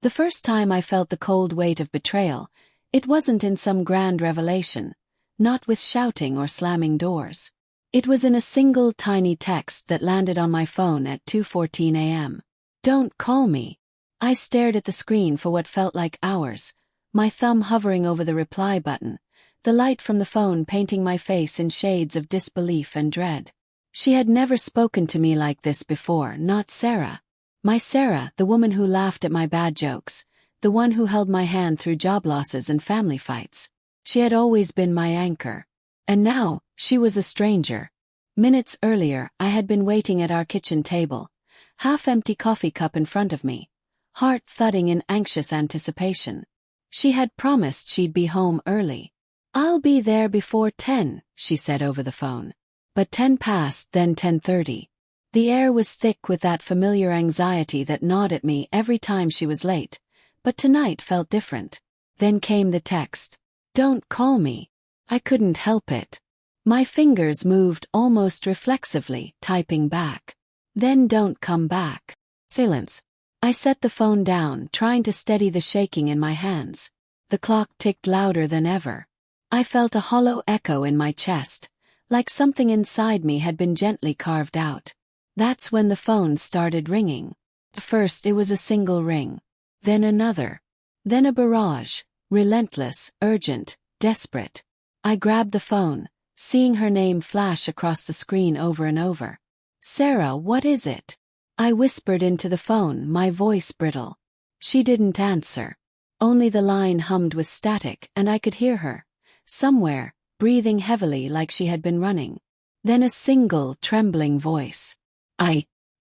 The first time I felt the cold weight of betrayal, it wasn't in some grand revelation, not with shouting or slamming doors. It was in a single tiny text that landed on my phone at 2:14 a.m. "Don't call me." I stared at the screen for what felt like hours, my thumb hovering over the reply button, the light from the phone painting my face in shades of disbelief and dread. She had never spoken to me like this before, not Sarah. My Sarah, the woman who laughed at my bad jokes, the one who held my hand through job losses and family fights. She had always been my anchor. And now, she was a stranger. Minutes earlier, I had been waiting at our kitchen table, half-empty coffee cup in front of me, heart thudding in anxious anticipation. She had promised she'd be home early. "I'll be there before 10, she said over the phone. But 10 passed, then 10:30. The air was thick with that familiar anxiety that gnawed at me every time she was late, but tonight felt different. Then came the text. "Don't call me." I couldn't help it. My fingers moved almost reflexively, typing back. "Then don't come back." Silence. I set the phone down, trying to steady the shaking in my hands. The clock ticked louder than ever. I felt a hollow echo in my chest, like something inside me had been gently carved out. That's when the phone started ringing. First it was a single ring. Then another. Then a barrage, relentless, urgent, desperate. I grabbed the phone, seeing her name flash across the screen over and over. "Sarah, what is it?" I whispered into the phone, my voice brittle. She didn't answer. Only the line hummed with static, and I could hear her, somewhere, breathing heavily like she had been running. Then a single, trembling voice.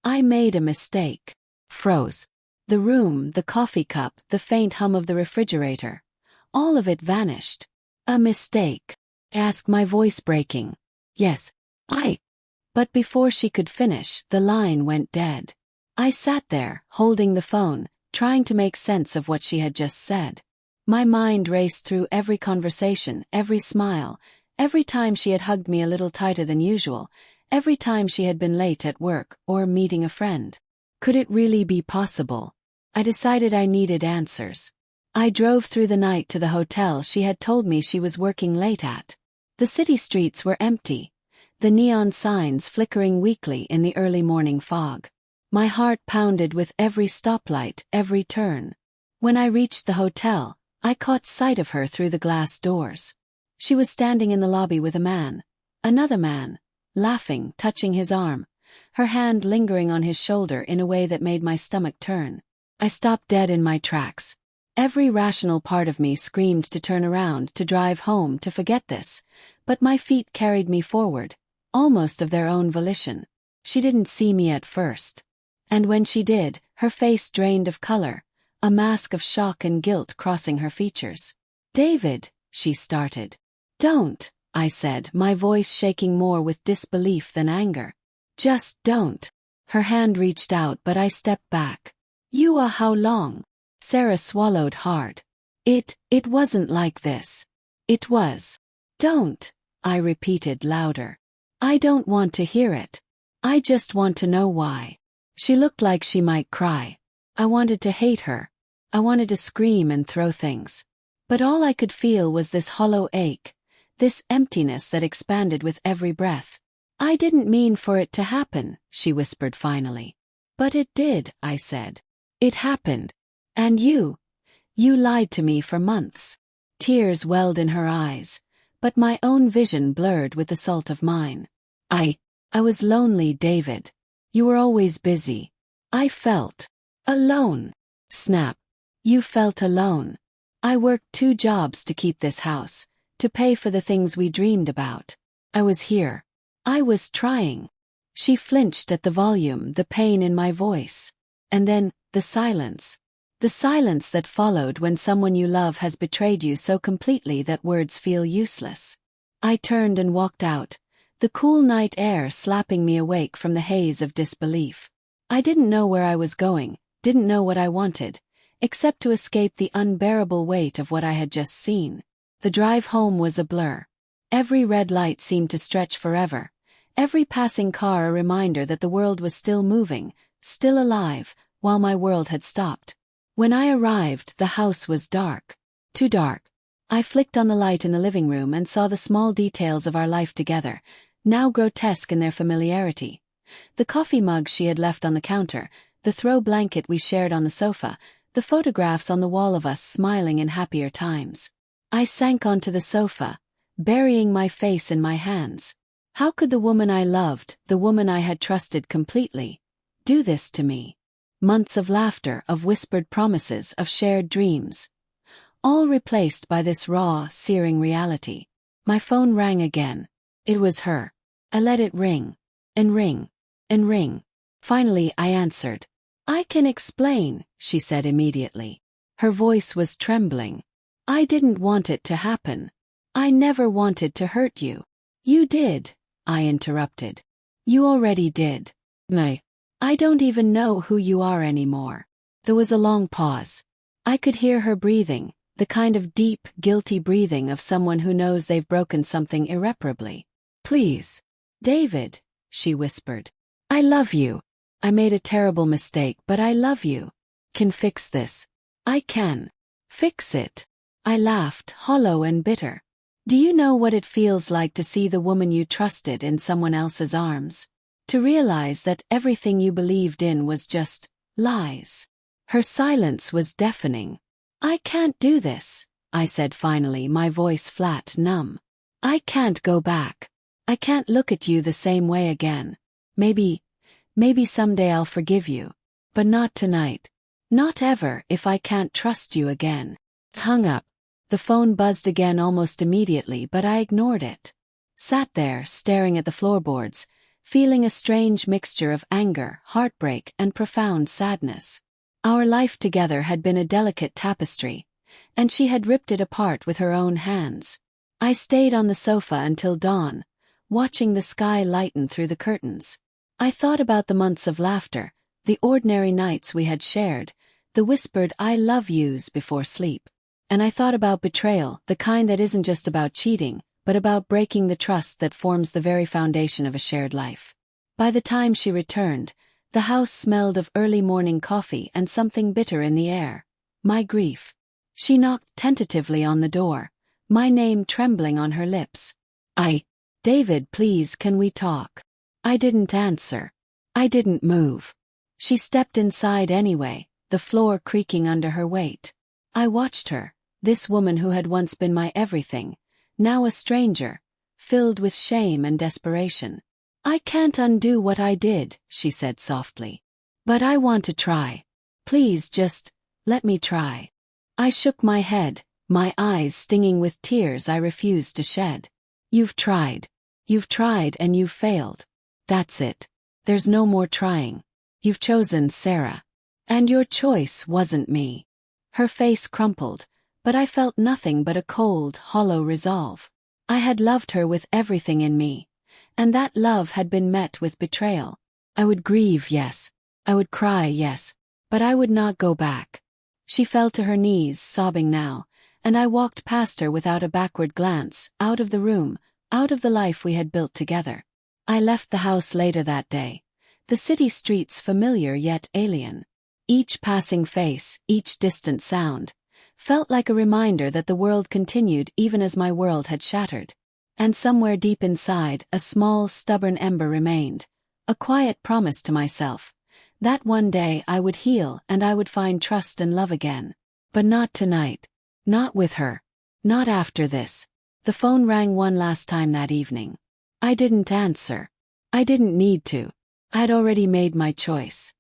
I made a mistake." Froze. The room, the coffee cup, the faint hum of the refrigerator. All of it vanished. "A mistake?" asked, my voice breaking. "Yes, But before she could finish, the line went dead. I sat there, holding the phone, trying to make sense of what she had just said. My mind raced through every conversation, every smile, every time she had hugged me a little tighter than usual, every time she had been late at work or meeting a friend. Could it really be possible? I decided I needed answers. I drove through the night to the hotel she had told me she was working late at. The city streets were empty, the neon signs flickering weakly in the early morning fog. My heart pounded with every stoplight, every turn. When I reached the hotel, I caught sight of her through the glass doors. She was standing in the lobby with a man, another man, laughing, touching his arm, her hand lingering on his shoulder in a way that made my stomach turn. I stopped dead in my tracks. Every rational part of me screamed to turn around, to drive home, to forget this, but my feet carried me forward, almost of their own volition. She didn't see me at first. And when she did, her face drained of color, a mask of shock and guilt crossing her features. "David," she started. "Don't," I said, my voice shaking more with disbelief than anger. "Just don't." Her hand reached out, but I stepped back. "You are how long?" Sarah swallowed hard. It wasn't like this. It was. "Don't," I repeated louder. "I don't want to hear it. I just want to know why." She looked like she might cry. I wanted to hate her. I wanted to scream and throw things. But all I could feel was this hollow ache, this emptiness that expanded with every breath. "I didn't mean for it to happen," she whispered finally. "But it did," I said. "It happened. And you lied to me for months." Tears welled in her eyes, but my own vision blurred with the salt of mine. I was lonely, David. You were always busy. I felt alone." Snap. "You felt alone. I worked 2 jobs to keep this house, to pay for the things we dreamed about. I was here. I was trying." She flinched at the volume, the pain in my voice. And then, the silence. The silence that followed when someone you love has betrayed you so completely that words feel useless. I turned and walked out, the cool night air slapping me awake from the haze of disbelief. I didn't know where I was going, didn't know what I wanted, except to escape the unbearable weight of what I had just seen. The drive home was a blur. Every red light seemed to stretch forever, every passing car a reminder that the world was still moving, still alive, while my world had stopped. When I arrived, the house was dark. Too dark. I flicked on the light in the living room and saw the small details of our life together, now grotesque in their familiarity. The coffee mug she had left on the counter, the throw blanket we shared on the sofa, the photographs on the wall of us smiling in happier times. I sank onto the sofa, burying my face in my hands. How could the woman I loved, the woman I had trusted completely, do this to me? Months of laughter, of whispered promises, of shared dreams. All replaced by this raw, searing reality. My phone rang again. It was her. I let it ring. And ring. And ring. Finally, I answered. "I can explain," she said immediately. Her voice was trembling. "I didn't want it to happen. I never wanted to hurt you." "You did," I interrupted. "You already did." "No. I don't even know who you are anymore." There was a long pause. I could hear her breathing, the kind of deep, guilty breathing of someone who knows they've broken something irreparably. "Please, David," she whispered. "I love you. I made a terrible mistake, but I love you. Can fix this. I can. Fix it." I laughed, hollow and bitter. "Do you know what it feels like to see the woman you trusted in someone else's arms? To realize that everything you believed in was just lies?" Her silence was deafening. "I can't do this," I said finally, my voice flat, numb. "I can't go back. I can't look at you the same way again. Maybe someday I'll forgive you. But not tonight. Not ever if I can't trust you again." Hung up. The phone buzzed again almost immediately, but I ignored it. Sat there, staring at the floorboards, feeling a strange mixture of anger, heartbreak, and profound sadness. Our life together had been a delicate tapestry, and she had ripped it apart with her own hands. I stayed on the sofa until dawn, watching the sky lighten through the curtains. I thought about the months of laughter, the ordinary nights we had shared, the whispered "I love yous" before sleep. And I thought about betrayal, the kind that isn't just about cheating, but about breaking the trust that forms the very foundation of a shared life. By the time she returned, the house smelled of early morning coffee and something bitter in the air. My grief. She knocked tentatively on the door, my name trembling on her lips. "David, please, can we talk?" I didn't answer. I didn't move. She stepped inside anyway, the floor creaking under her weight. I watched her, this woman who had once been my everything, now a stranger, filled with shame and desperation. "I can't undo what I did," she said softly. "But I want to try. Please just let me try." I shook my head, my eyes stinging with tears I refused to shed. "You've tried. You've tried and you've failed. That's it. There's no more trying. You've chosen Sarah. And your choice wasn't me." Her face crumpled, but I felt nothing but a cold, hollow resolve. I had loved her with everything in me, and that love had been met with betrayal. I would grieve, yes. I would cry, yes. But I would not go back. She fell to her knees, sobbing now, and I walked past her without a backward glance, out of the room, out of the life we had built together. I left the house later that day, the city streets familiar yet alien. Each passing face, each distant sound, felt like a reminder that the world continued even as my world had shattered. And somewhere deep inside, a small, stubborn ember remained, a quiet promise to myself, that one day I would heal and I would find trust and love again. But not tonight. Not with her. Not after this. The phone rang one last time that evening. I didn't answer. I didn't need to. I'd already made my choice.